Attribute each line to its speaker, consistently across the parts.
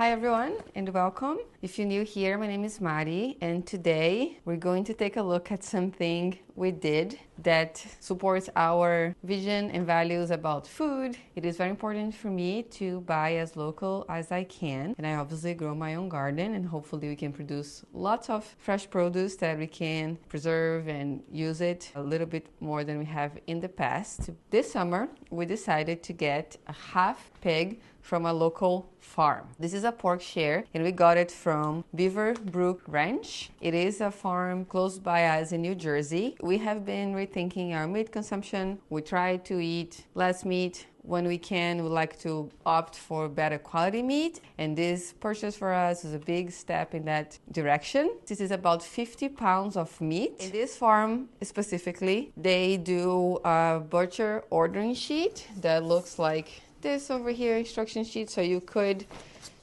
Speaker 1: Hi everyone and welcome. If you're new here, my name is Mari and today we're going to take a look at something we did that supports our vision and values about food. It is very important for me to buy as local as I can, and I obviously grow my own garden, and hopefully we can produce lots of fresh produce that we can preserve and use it a little bit more than we have in the past. This summer we decided to get a half pig from a local farm. This is a pork share and we got it from Beaver Brook Ranch. It is a farm close by us in New Jersey. We have been rethinking our meat consumption. We try to eat less meat. When we can, we like to opt for better quality meat, and this purchase for us is a big step in that direction. This is about 50 pounds of meat. In this farm specifically, they do a butcher ordering sheet that looks like this over here, instruction sheet, so you could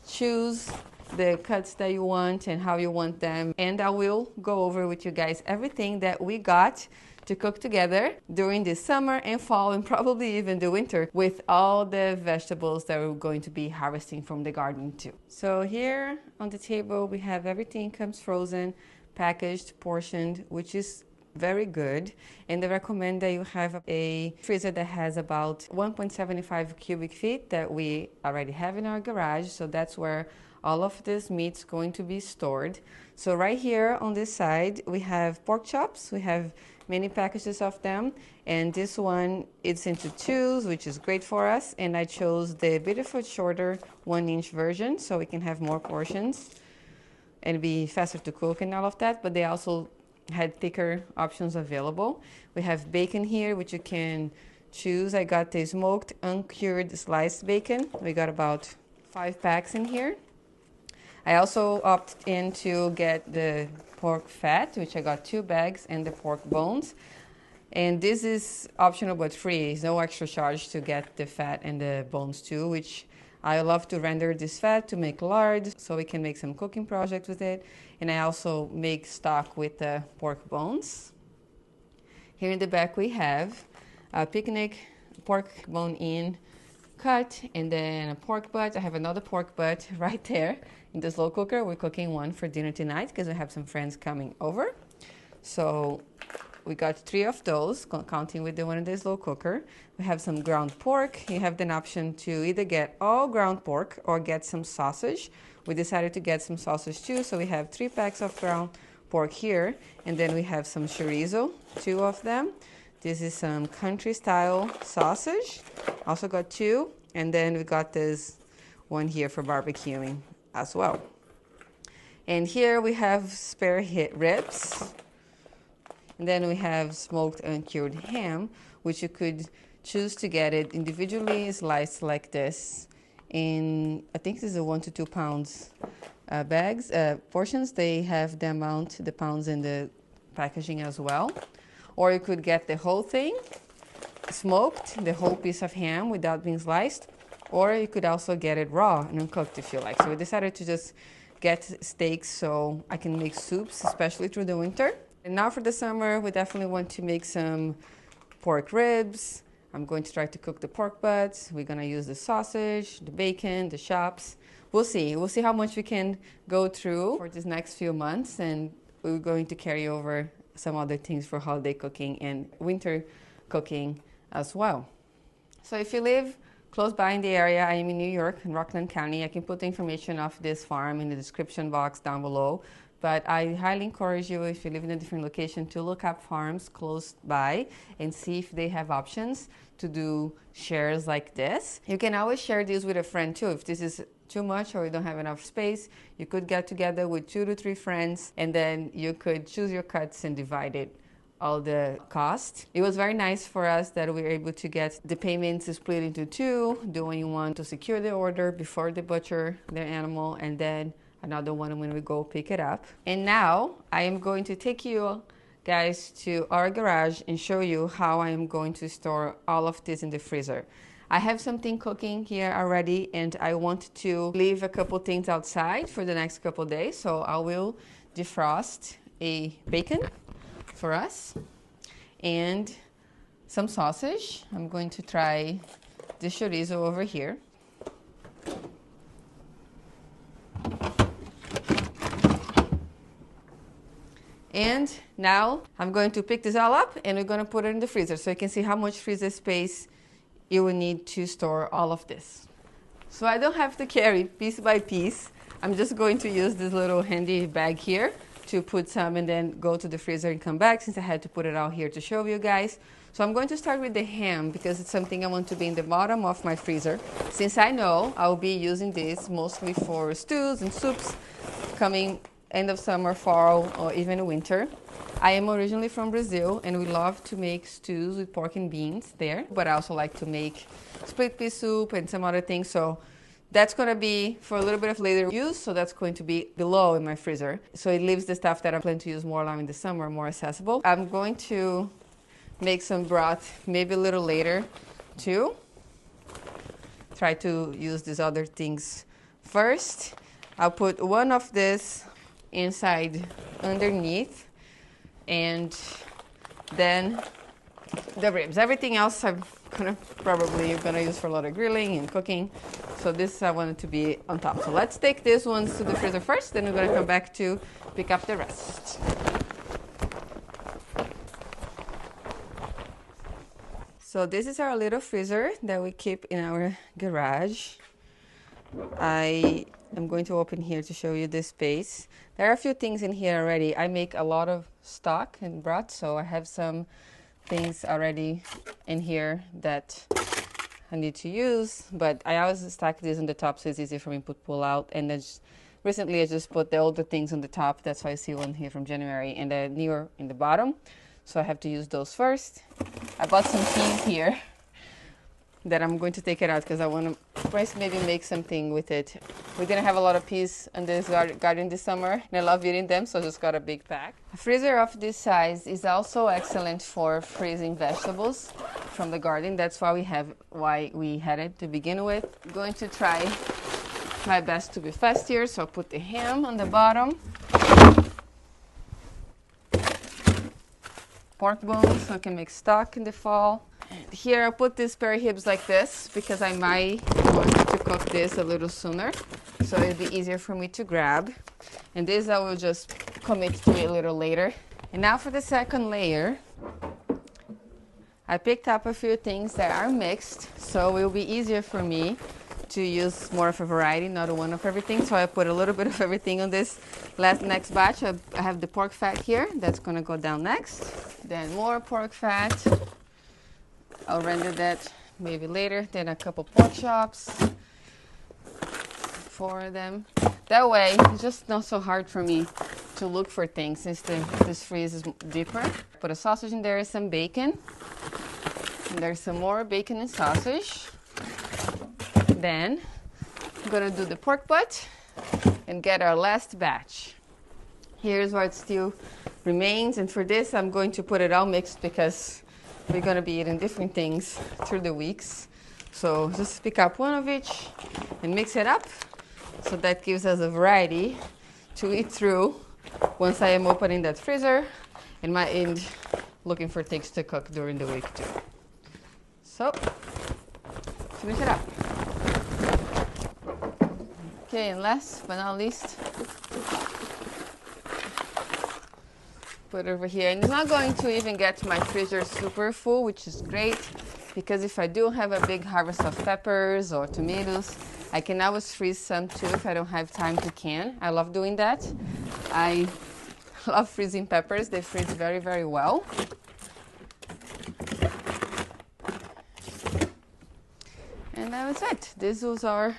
Speaker 1: choose the cuts that you want and how you want them. And I will go over with you guys everything that we got to cook together during the summer and fall and probably even the winter with all the vegetables that we're going to be harvesting from the garden too. So here on the table we have everything comes frozen, packaged, portioned, which is very good, and they recommend that you have a freezer that has about 1.75 cubic feet that we already have in our garage, so that's where all of this meat's going to be stored. So right here on this side we have pork chops. We have many packages of them, and this one it's into twos, which is great for us, and I chose the beautiful shorter 1-inch version so we can have more portions and be faster to cook and all of that, but they also had thicker options available. We have bacon here, which you can choose. I got the smoked uncured sliced bacon. We got about 5 packs in here. I also opted in to get the pork fat, which I got 2 bags, and the pork bones. And this is optional but free. It's no extra charge to get the fat and the bones too, which I love to render this fat to make lard so we can make some cooking projects with it. And I also make stock with the pork bones. Here in the back we have a picnic pork bone in cut, and then a pork butt. I have another pork butt right there in the slow cooker. We're cooking one for dinner tonight because we have some friends coming over. So we got 3 of those, counting with the one in the slow cooker. We have some ground pork. You have the option to either get all ground pork or get some sausage. We decided to get some sausage too, so we have 3 packs of ground pork here. And then we have some chorizo, 2 of them. This is some country style sausage. Also got 2. And then we got this one here for barbecuing as well. And here we have spare ribs. And then we have smoked uncured ham, which you could choose to get it individually sliced like this. In, I think this is a 1 to 2 pounds bags, portions. They have the amount, the pounds in the packaging as well. Or you could get the whole thing, smoked, the whole piece of ham without being sliced. Or you could also get it raw and uncooked if you like. So we decided to just get steaks so I can make soups, especially through the winter. And now for the summer, we definitely want to make some pork ribs. I'm going to try to cook the pork butts. We're going to use the sausage, the bacon, the chops. We'll see. We'll see how much we can go through for these next few months. And we're going to carry over some other things for holiday cooking and winter cooking as well. So if you live close by in the area, I am in New York, in Rockland County. I can put the information of this farm in the description box down below. But I highly encourage you, if you live in a different location, to look up farms close by and see if they have options to do shares like this. You can always share this with a friend too. If this is too much or you don't have enough space, you could get together with 2 to 3 friends, and then you could choose your cuts and divide it all the cost. It was very nice for us that we were able to get the payments split into 2, doing one to secure the order before they butcher their animal, and then another one when we go pick it up. And now I am going to take you guys to our garage and show you how I am going to store all of this in the freezer. I have something cooking here already, and I want to leave a couple things outside for the next couple days. So I will defrost a bacon for us and some sausage. I'm going to try the chorizo over here. And now I'm going to pick this all up and we're going to put it in the freezer so you can see how much freezer space you will need to store all of this. So I don't have to carry piece by piece. I'm just going to use this little handy bag here to put some and then go to the freezer and come back, since I had to put it out here to show you guys. So I'm going to start with the ham because it's something I want to be in the bottom of my freezer, since I know I'll be using this mostly for stews and soups coming end of summer, fall, or even winter. I am originally from Brazil and we love to make stews with pork and beans there, but I also like to make split pea soup and some other things. So that's going to be for a little bit of later use, so that's going to be below in my freezer. So it leaves the stuff that I plan to use more now in the summer more accessible. I'm going to make some broth maybe a little later too. Try to use these other things first. I'll put one of this inside underneath, and then the ribs. Everything else I'm probably gonna use for a lot of grilling and cooking. So this I want it to be on top. So let's take these ones to the freezer first, then we're gonna come back to pick up the rest. So this is our little freezer that we keep in our garage. I am going to open here to show you this space. There are a few things in here already. I make a lot of stock and broth, so I have some things already in here that I need to use, but I always stack this on the top so it's easy for me to pull out. And then recently I just put the older things on the top. That's why I see one here from January and the newer in the bottom. So I have to use those first. I bought some peas here that I'm going to take it out because I want to maybe make something with it. We didn't have a lot of peas in this garden this summer, and I love eating them, so I just got a big pack. A freezer of this size is also excellent for freezing vegetables from the garden. That's why we had it to begin with. I'm going to try my best to be fast here, so I'll put the ham on the bottom. Pork bones so I can make stock in the fall. And here I put these spare ribs like this because I might want to cook this a little sooner, so it'll be easier for me to grab. And this I will just commit to it a little later. And now for the second layer, I picked up a few things that are mixed, so it will be easier for me to use more of a variety, not one of everything. So I put a little bit of everything on this next batch. I have the pork fat here. That's going to go down next. Then more pork fat. I'll render that maybe later. Then a couple pork chops. 4 of them. That way, it's just not so hard for me to look for things since this freeze is deeper. Put a sausage in there, some bacon. And there's some more bacon and sausage. Then I'm gonna do the pork butt and get our last batch. Here's what still remains, and for this I'm going to put it all mixed because we're gonna be eating different things through the weeks. So just pick up one of each and mix it up, so that gives us a variety to eat through once I am opening that freezer and looking for things to cook during the week too. So finish it up. Okay, and last but not least, put it over here. And it's not going to even get my freezer super full, which is great, because if I do have a big harvest of peppers or tomatoes, I can always freeze some too if I don't have time to can. I love doing that. I love freezing peppers. They freeze very, very well. And that was it. This was all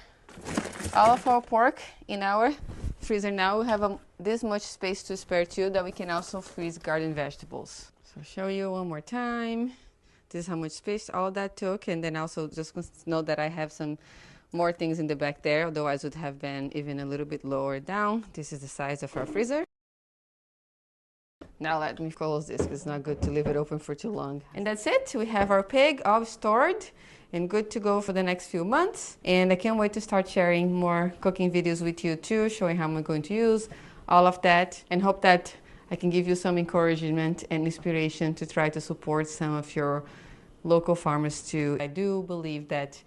Speaker 1: of our pork in our freezer. Now we have this much space to spare too, that we can also freeze garden vegetables. So I'll show you one more time. This is how much space all that took, and then also just know that I have some more things in the back there, otherwise it would have been even a little bit lower down. This is the size of our freezer. Now let me close this because it's not good to leave it open for too long. And that's it. We have our pig all stored and good to go for the next few months. And I can't wait to start sharing more cooking videos with you too, showing how I'm going to use all of that, and hope that I can give you some encouragement and inspiration to try to support some of your local farmers too. I do believe that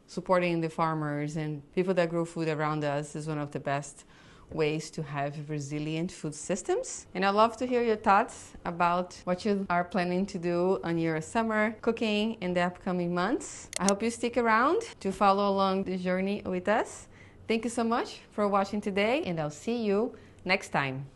Speaker 1: supporting the farmers and people that grow food around us is one of the best ways to have resilient food systems. And I'd love to hear your thoughts about what you are planning to do on your summer cooking in the upcoming months. I hope you stick around to follow along the journey with us. Thank you so much for watching today, and I'll see you next time.